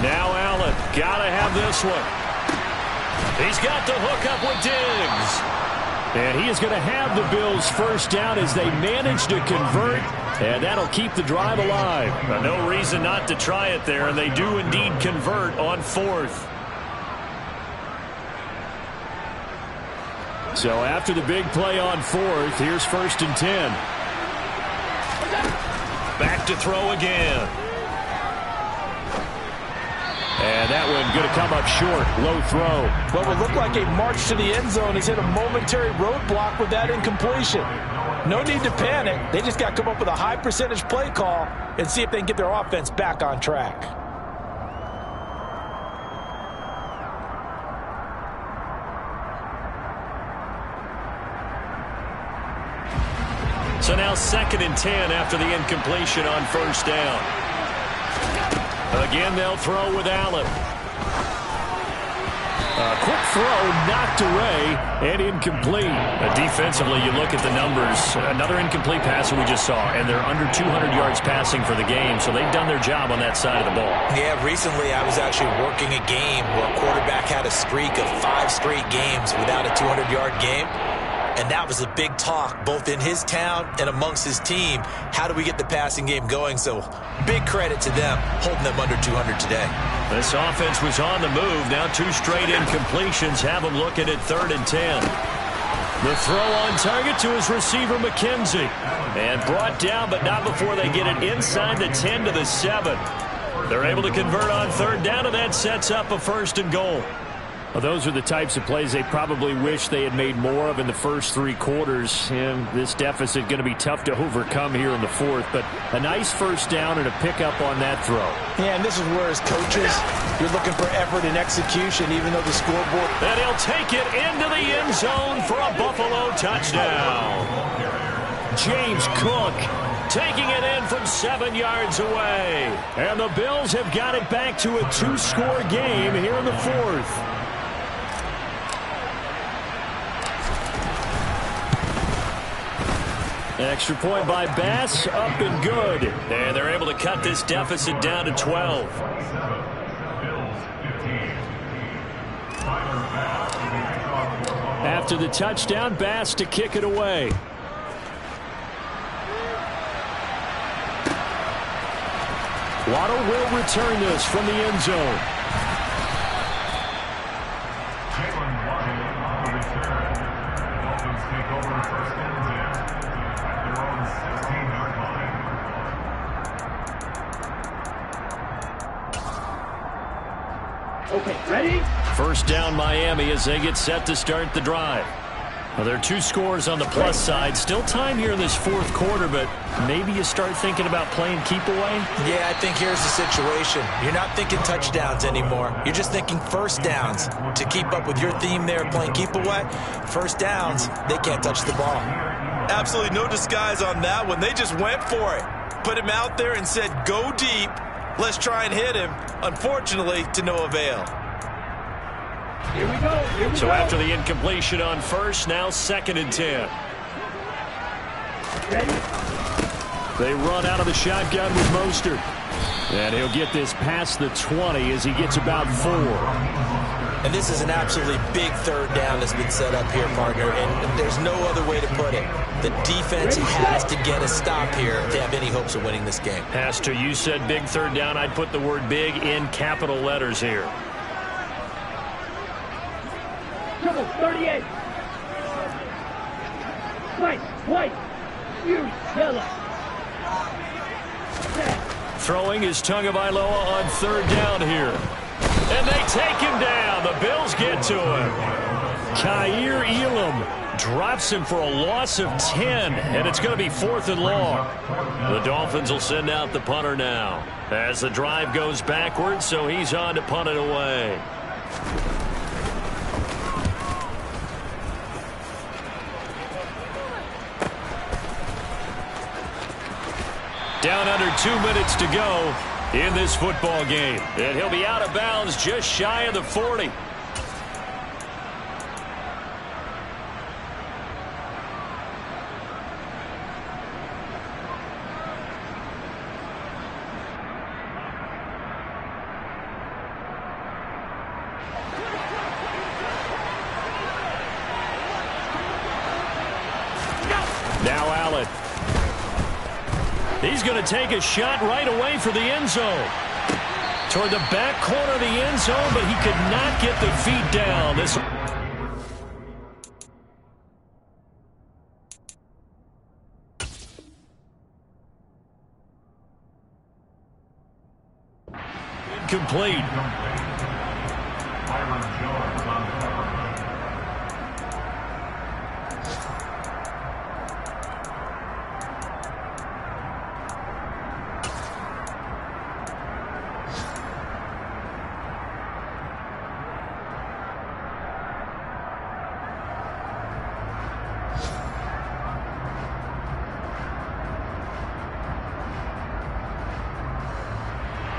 Now Allen, gotta have this one. He's got the hook up with Diggs. And he is going to have the Bills' 1st down as they manage to convert, and that'll keep the drive alive. No reason not to try it there, and they do indeed convert on 4th. So after the big play on 4th, here's 1st and 10. Back to throw again. And that one going to come up short. Low throw. What would look like a march to the end zone has hit a momentary roadblock with that incompletion. No need to panic. They just got to come up with a high percentage play call and see if they can get their offense back on track. So now 2nd and 10 after the incompletion on 1st down. Again, they'll throw with Allen. A quick throw knocked away and incomplete. Defensively, you look at the numbers. Another incomplete pass that we just saw, and they're under 200 yards passing for the game, so they've done their job on that side of the ball. Yeah, recently I was actually working a game where a quarterback had a streak of 5 straight games without a 200-yard game. And that was a big talk, both in his town and amongst his team. How do we get the passing game going? So big credit to them, holding them under 200 today. This offense was on the move. Now 2 straight incompletions have them looking at 3rd and 10. The throw on target to his receiver, McKenzie. And brought down, but not before they get it inside the 10 to the 7. They're able to convert on 3rd down, and that sets up a 1st and goal. Well, those are the types of plays they probably wish they had made more of in the first 3 quarters. And this deficit going to be tough to overcome here in the 4th. But a nice 1st down and a pickup on that throw. Yeah, and this is where as coaches, you're looking for effort and execution, even though the scoreboard. And he'll take it into the end zone for a Buffalo touchdown. James Cook taking it in from 7 yards away. And the Bills have got it back to a 2-score game here in the 4th. Extra point by Bass, up and good. And they're able to cut this deficit down to 12. After the touchdown, Bass to kick it away. Waddle will return this from the end zone. Okay, ready? 1st down Miami as they get set to start the drive. Well, there are 2 scores on the plus side. Still time here in this 4th quarter, but maybe you start thinking about playing keep away? Yeah, I think here's the situation. You're not thinking touchdowns anymore. You're just thinking 1st downs. To keep up with your theme there, playing keep away, 1st downs, they can't touch the ball. Absolutely no disguise on that one. They just went for it. Put him out there and said, go deep. Let's try and hit him. Unfortunately, to no avail. Here we go. So after the incompletion on 1st, now 2nd and 10. Ready? They run out of the shotgun with Mostert. And he'll get this past the 20 as he gets about 4. And this is an absolutely big 3rd down that's been set up here, partner, and there's no other way to put it. The defense has to get a stop here to have any hopes of winning this game. Pastor, you said big 3rd down. I'd put the word big in capital letters here. Triple 38. Slice, white, huge, yellow. Throwing is Tagovailoa on 3rd down here. And they take him down. The Bills get to him. Kaiir Elam drops him for a loss of 10, and it's going to be 4th and long. The Dolphins will send out the punter now as the drive goes backwards, so he's on to punt it away. Down under 2 minutes to go in this football game. And he'll be out of bounds just shy of the 40. Now Allen. He's going to take a shot right away for the end zone. Toward the back corner of the end zone, but he could not get the feet down. This incomplete.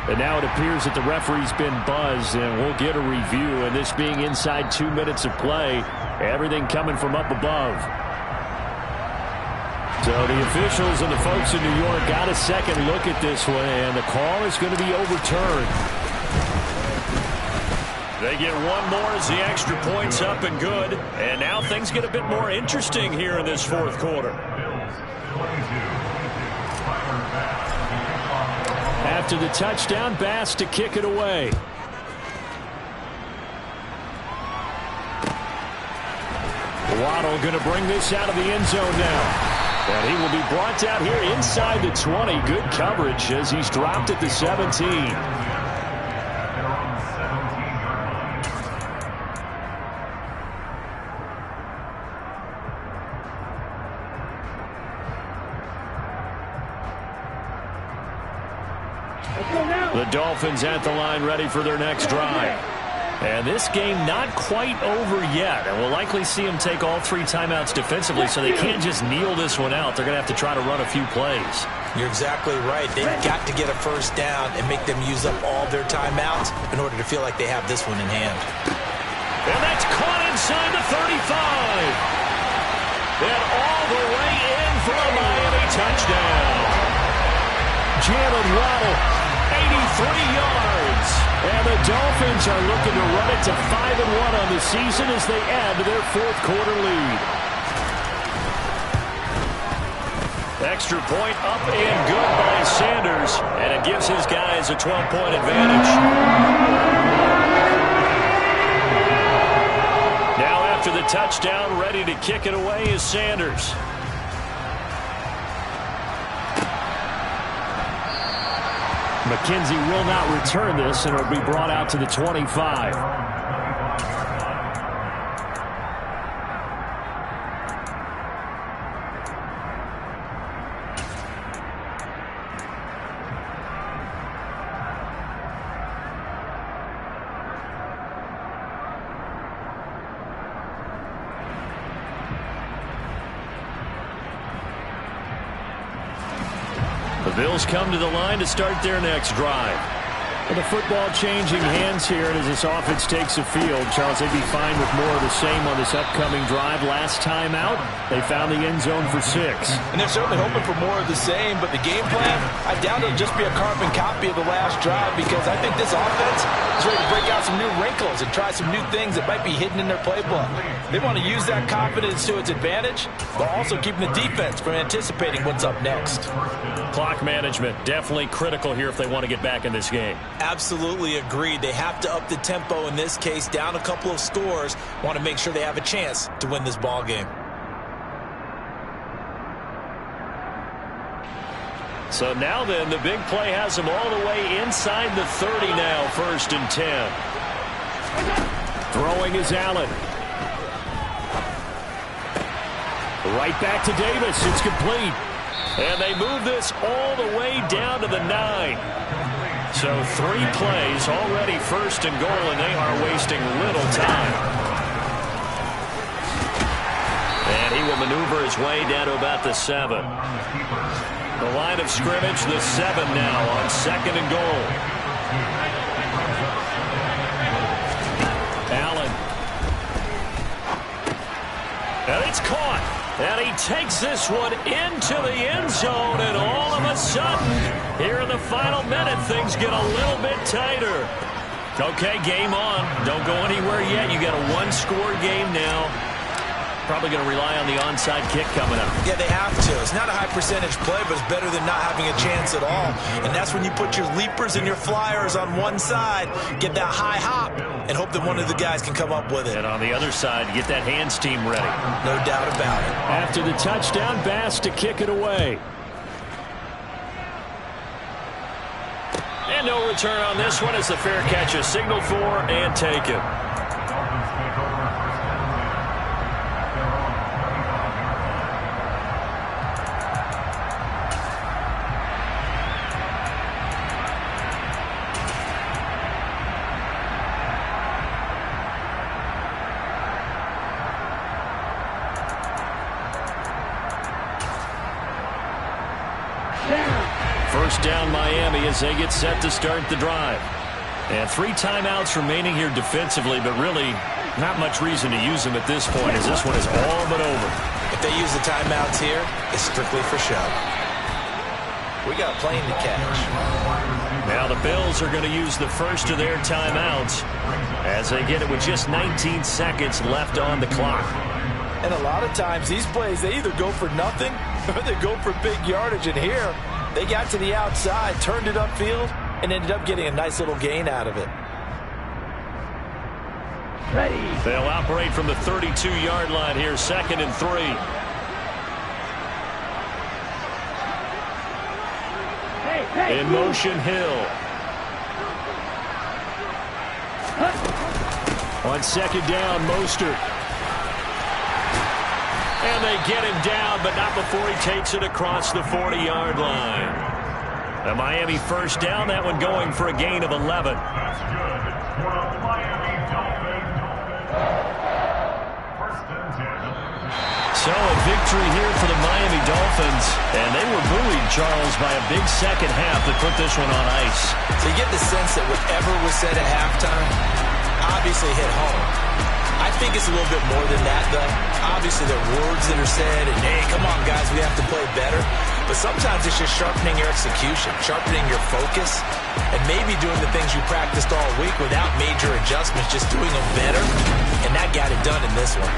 And now it appears that the referee's been buzzed, and we'll get a review. And this being inside 2 minutes of play, everything coming from up above. So the officials and the folks in New York got a second look at this one, and the call is going to be overturned. They get one more as the extra point's up and good. And now things get a bit more interesting here in this fourth quarter. After the touchdown, Bass to kick it away. Waddle going to bring this out of the end zone now. And he will be brought down here inside the 20. Good coverage as he's dropped at the 17. The Dolphins at the line ready for their next drive. And this game not quite over yet. And we'll likely see them take all 3 timeouts defensively, so they can't just kneel this one out. They're going to have to try to run a few plays. You're exactly right. They've got to get a first down and make them use up all their timeouts in order to feel like they have this one in hand. And that's caught inside the 35. And all the way in for a Miami touchdown. Jalen Waddle, 83 yards. And the Dolphins are looking to run it to 5-1 on the season as they add to their fourth quarter lead. Extra point up and good by Sanders. And it gives his guys a 12-point advantage. Now after the touchdown, ready to kick it away is Sanders. McKenzie will not return this, and it'll be brought out to the 25. The Bills come to the line to start their next drive. Well, the football changing hands here as this offense takes the field. Charles, they'd be fine with more of the same on this upcoming drive. Last time out, they found the end zone for 6. And they're certainly hoping for more of the same, but the game plan, I doubt it'll just be a carbon copy of the last drive, because I think this offense is ready to break out some new wrinkles and try some new things that might be hidden in their playbook. They want to use that confidence to its advantage, but also keeping the defense from anticipating what's up next. Clock management, definitely critical here if they want to get back in this game. Absolutely agreed. They have to up the tempo in this case, down a couple of scores. Want to make sure they have a chance to win this ball game. So now then, the big play has them all the way inside the 30 now, 1st and 10. Throwing is Allen. Right back to Davis. It's complete. And they move this all the way down to the 9. So 3 plays, already 1st and goal, and they are wasting little time. And he will maneuver his way down to about the 7. The line of scrimmage, the 7 now on 2nd and goal. Allen. And it's caught. And he takes this one into the end zone, and all of a sudden, here in the final minute, things get a little bit tighter. Okay, game on. Don't go anywhere yet. You got a 1-score game now. Probably going to rely on the onside kick coming up. Yeah, they have to. It's not a high percentage play, but it's better than not having a chance at all. And that's when you put your leapers and your flyers on one side, get that high hop, and hope that one of the guys can come up with it. And on the other side, get that hands team ready. No doubt about it. After the touchdown, Bass to kick it away. And no return on this one as the fair catch is signaled for and taken. First down Miami as they get set to start the drive. And 3 timeouts remaining here defensively, but really not much reason to use them at this point as this one is all but over. If they use the timeouts here, it's strictly for show. We got a plane to catch. Now the Bills are going to use the first of their timeouts as they get it with just 19 seconds left on the clock. And a lot of times these plays, they either go for nothing or they go for big yardage. And here, they got to the outside, turned it upfield, and ended up getting a nice little gain out of it. Ready. They'll operate from the 32-yard line here, 2nd and 3. Hey, In motion, Hill. On 2nd down, Mostert. And they get him down, but not before he takes it across the 40-yard line. A Miami first down, that one going for a gain of 11. That's good for the Miami Dolphins. First and 10. So a victory here for the Miami Dolphins. And they were buoyed, Charles, by a big second half that put this one on ice. So you get the sense that whatever was said at halftime obviously hit home. I think it's a little bit more than that, though. Obviously, there are words that are said, and, hey, come on, guys, we have to play better. But sometimes it's just sharpening your execution, sharpening your focus, and maybe doing the things you practiced all week without major adjustments, just doing them better. And that got it done in this one.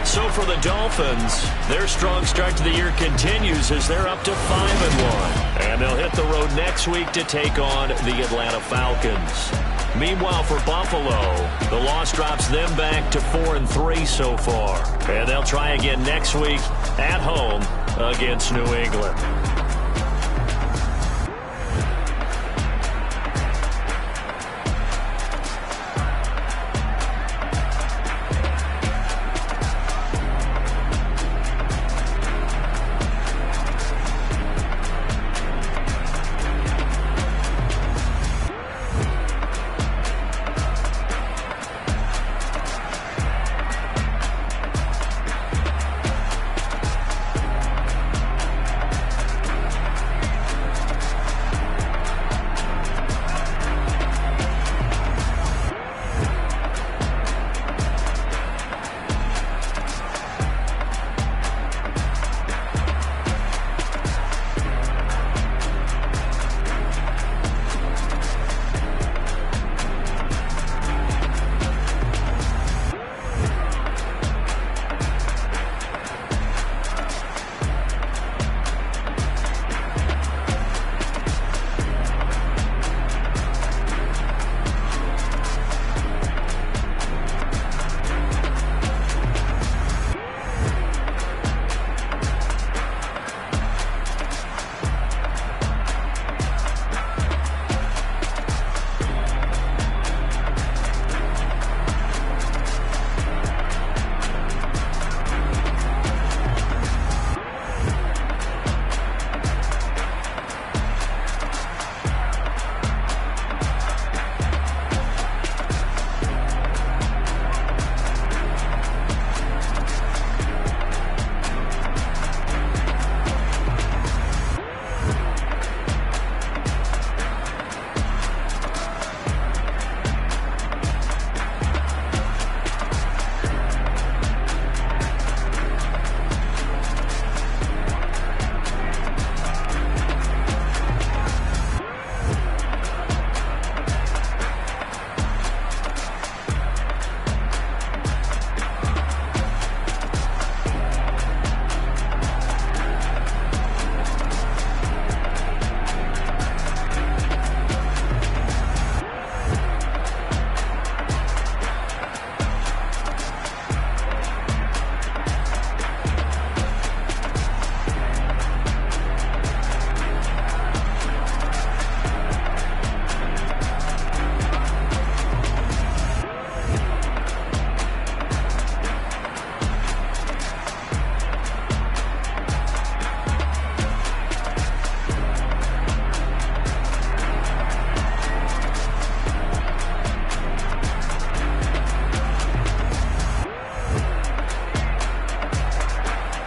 So for the Dolphins, their strong start to the year continues as they're up to 5-1. And they'll hit the road next week to take on the Atlanta Falcons. Meanwhile, for Buffalo, the loss drops them back to 4-3 so far. And they'll try again next week at home against New England.